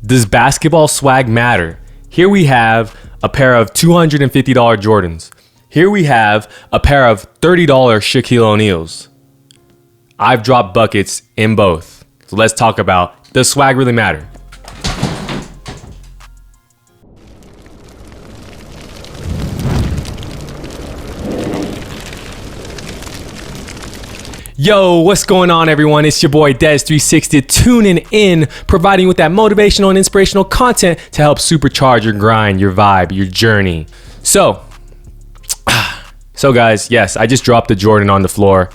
Does basketball swag matter? Here we have a pair of $250 Jordans. Here we have a pair of $30 Shaquille O'Neals. I've dropped buckets in both. So let's talk about, does swag really matter? Yo, what's going on, everyone? It's your boy Dez360 tuning in, providing you with that motivational and inspirational content to help supercharge your grind, your vibe, your journey. So guys, yes, I just dropped the Jordan on the floor,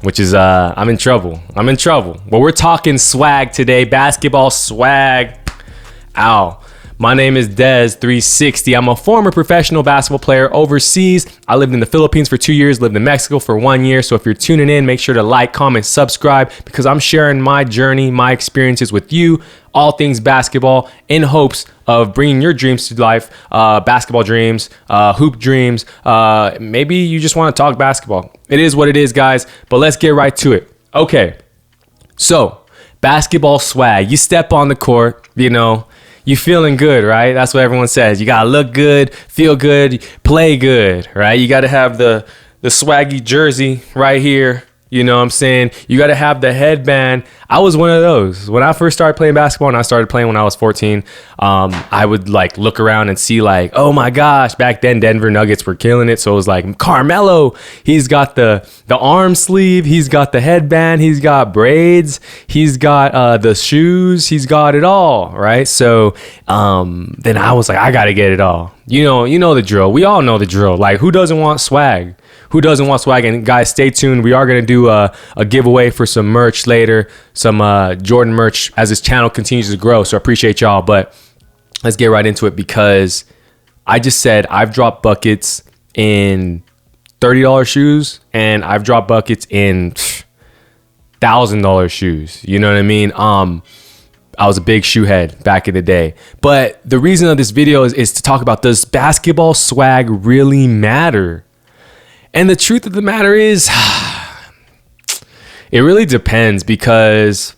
which is, I'm in trouble. Well, we're talking swag today, basketball swag. Ow. My name is Dez360. I'm a former professional basketball player overseas. I lived in the Philippines for 2 years, lived in Mexico for 1 year. So if you're tuning in, make sure to like, comment, subscribe, because I'm sharing my journey, my experiences with you, all things basketball, in hopes of bringing your dreams to life, basketball dreams, hoop dreams. Maybe you just want to talk basketball. It is what it is, guys, but let's get right to it. Okay, so basketball swag. You step on the court, you feeling good, right? That's what everyone says. You gotta look good, feel good, play good, right? You gotta have the swaggy jersey right here. You know what I'm saying? You gotta have the headband. I was one of those. When I first started playing basketball, and I started playing when I was 14, I would like look around and see like, oh my gosh, back then Denver Nuggets were killing it. So it was like Carmelo, he's got the arm sleeve, he's got the headband, he's got braids, he's got the shoes, he's got it all, right? So then I was like, I gotta get it all. You know the drill. We all know the drill. Like, who doesn't want swag? Who doesn't want swag? And guys, stay tuned. We are going to do a giveaway for some merch later, some Jordan merch as this channel continues to grow. So I appreciate y'all. But let's get right into it, because I just said I've dropped buckets in $30 shoes, and I've dropped buckets in $1,000 shoes. You know what I mean? I was a big shoe head back in the day. But the reason of this video is to talk about, does basketball swag really matter? And the truth of the matter is, it really depends, because,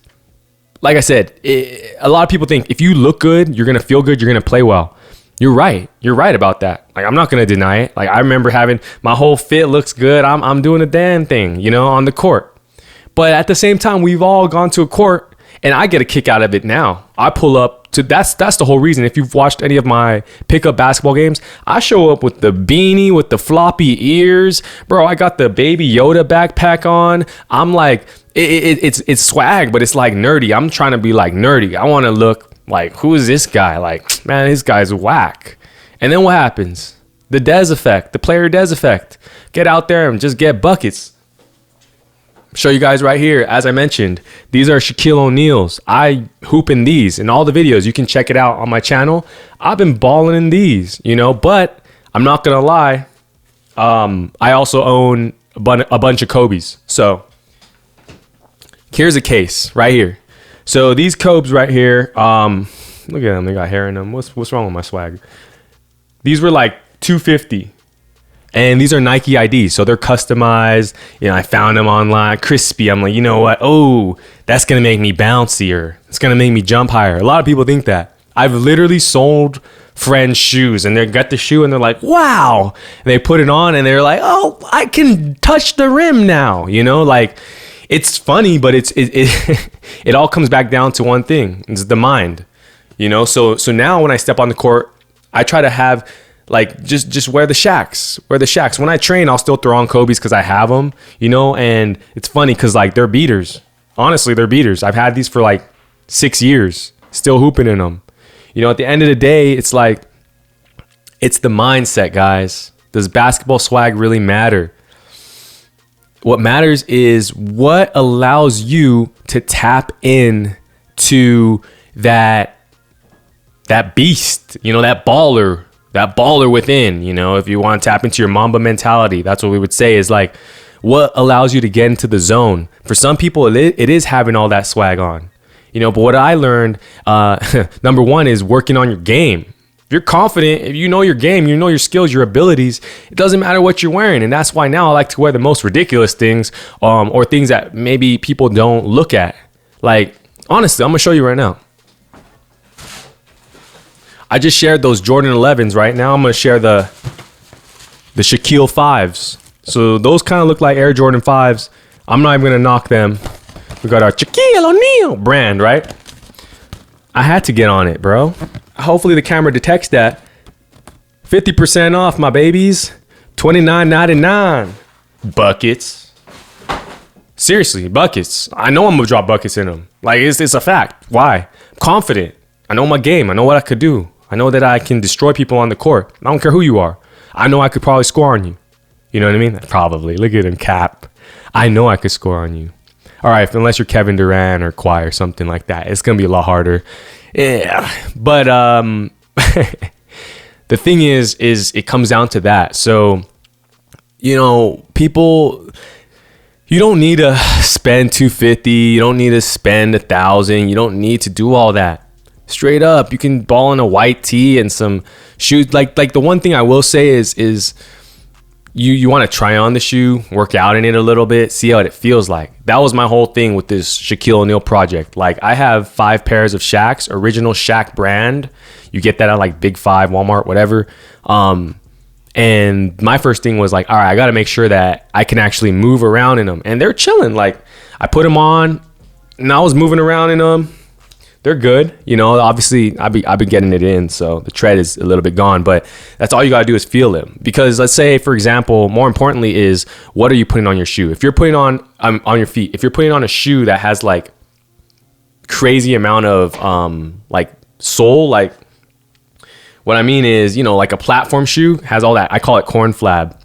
like I said, a lot of people think if you look good, you're going to feel good, you're going to play well. You're right. You're right about that. Like, I'm not going to deny it. Like, I remember having my whole fit looks good. I'm doing a damn thing, on the court. But at the same time, we've all gone to a court, and I get a kick out of it now. I pull up to, that's the whole reason. If you've watched any of my pickup basketball games, I show up with the beanie, with the floppy ears. Bro, I got the Baby Yoda backpack on. I'm like, it's swag, but it's like nerdy. I'm trying to be like nerdy. I want to look like, who is this guy? Like, man, this guy's whack. And then what happens? The Dez effect, the player Dez effect. Get out there and just get buckets. Show you guys right here. As I mentioned, these are Shaquille O'Neals. I hoop in these in all the videos. You can check it out on my channel. I've been balling in these, but I'm not gonna lie. I also own a bunch of Kobe's. So here's a case right here. So these Kobe's right here, look at them. They got hair in them. What's wrong with my swag? These were like $250. And these are Nike IDs, so they're customized. I found them online, crispy. I'm like, you know what? Oh, that's going to make me bouncier. It's going to make me jump higher. A lot of people think that. I've literally sold friends shoes, and they got the shoe, and they're like, wow. And they put it on, and they're like, oh, I can touch the rim now. Like, it's funny, but it all comes back down to one thing. It's the mind. So now when I step on the court, I try to have, like, just wear the Shaqs. When I train, I'll still throw on Kobe's because I have them, and it's funny because, like, they're beaters. Honestly, they're beaters. I've had these for like 6 years, still hooping in them. At the end of the day, it's like, it's the mindset, guys. Does basketball swag really matter? What matters is what allows you to tap in to that beast, that baller. That baller within, if you want to tap into your Mamba mentality, that's what we would say is like, what allows you to get into the zone? For some people, it is having all that swag on, but what I learned, number one, is working on your game. If you're confident, if you know your game, you know your skills, your abilities, it doesn't matter what you're wearing. And that's why now I like to wear the most ridiculous things, or things that maybe people don't look at. Like, honestly, I'm going to show you right now. I just shared those Jordan 11s. Right now, I'm gonna share the Shaquille 5s. So those kind of look like Air Jordan 5s. I'm not even gonna knock them. We got our Shaquille O'Neal brand, right? I had to get on it, bro. Hopefully the camera detects that. 50% off, my babies. $29.99. Buckets. Seriously, buckets. I know I'm gonna drop buckets in them. Like, it's a fact. Why? I'm confident. I know my game. I know what I could do. I know that I can destroy people on the court. I don't care who you are. I know I could probably score on you. You know what I mean? Probably. Look at him, Cap. I know I could score on you. All right, unless you're Kevin Durant or Kawhi or something like that, it's gonna be a lot harder. Yeah, but the thing is it comes down to that. So, you know, people, you don't need to spend $250. You don't need to spend $1,000. You don't need to do all that. Straight up, you can ball in a white tee and some shoes. Like the one thing I will say is you want to try on the shoe, work out in it a little bit, see how it feels like. That was my whole thing with this Shaquille O'Neal project. Like, I have 5 pairs of Shaqs, original Shaq brand. You get that at like Big 5, Walmart, whatever. And my first thing was like, all right, I got to make sure that I can actually move around in them. And they're chilling. Like, I put them on and I was moving around in them. They're good. You know, obviously I've been getting it in, so the tread is a little bit gone, but that's all you got to do is feel them. Because let's say, for example, more importantly is, what are you putting on your shoe? If you're putting on your feet, if you're putting on a shoe that has like crazy amount of like sole, like what I mean is, you know, like a platform shoe has all that. I call it corn flab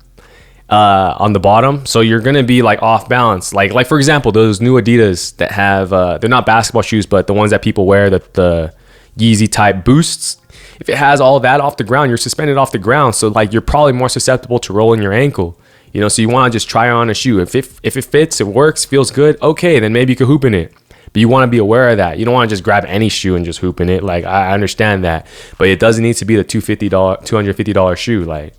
on the bottom, so you're gonna be like off balance. Like for example, those new Adidas that have they're not basketball shoes, but the ones that people wear, the Yeezy type Boosts. If it has all that off the ground, you're suspended off the ground, so like you're probably more susceptible to rolling your ankle. You know, so you want to just try on a shoe. If it fits, it works, feels good, okay, then maybe you could hoop in it. But you want to be aware of that. You don't want to just grab any shoe and just hoop in it. Like, I understand that, but it doesn't need to be the $250 shoe. Like,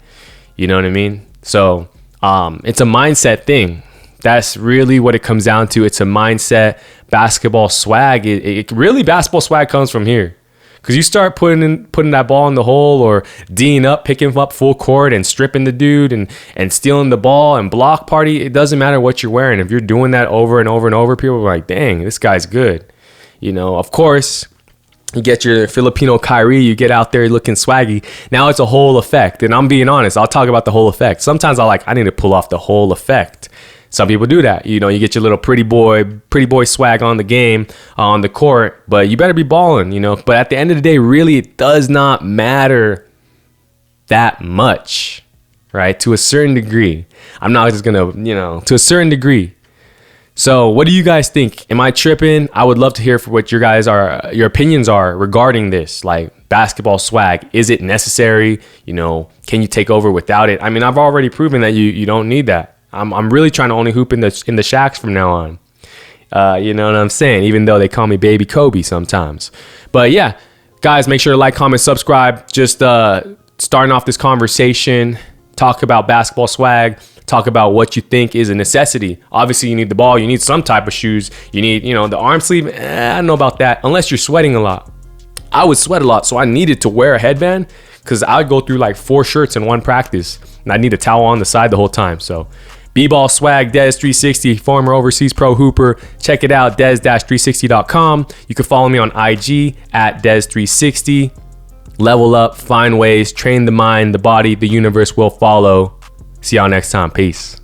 you know what I mean? So it's a mindset thing. That's really what it comes down to. It's a mindset. Basketball swag. It really, basketball swag comes from here. Because you start putting that ball in the hole, or D'ing up, picking him up full court and stripping the dude and stealing the ball and block party. It doesn't matter what you're wearing. If you're doing that over and over and over, people are like, dang, this guy's good. You know, of course, you get your Filipino Kyrie, you get out there looking swaggy. Now it's a whole effect. And I'm being honest, I'll talk about the whole effect. Sometimes I need to pull off the whole effect. Some people do that. You know, you get your little pretty boy swag on the game, on the court, but you better be balling, you know. But at the end of the day, really, it does not matter that much, right? To a certain degree. I'm not just going to, you know, to a certain degree. So what do you guys think? Am I tripping? I would love to hear what your opinions are regarding this, like basketball swag. Is it necessary? You know, can you take over without it? I mean, I've already proven that you don't need that. I'm really trying to only hoop in the Shaqs from now on. You know what I'm saying? Even though they call me Baby Kobe sometimes. But yeah, guys, make sure to like, comment, subscribe. Just starting off this conversation, talk about basketball swag, talk about what you think is a necessity. Obviously, you need the ball. You need some type of shoes. You need, you know, the arm sleeve. I don't know about that unless you're sweating a lot. I would sweat a lot, so I needed to wear a headband because I would go through like 4 shirts in one practice, and I need a towel on the side the whole time. So B-Ball Swag, Dez360, former overseas pro hooper. Check it out, Dez-360.com. You can follow me on IG at Dez360. Level up, find ways, train the mind, the body, the universe will follow. See y'all next time. Peace.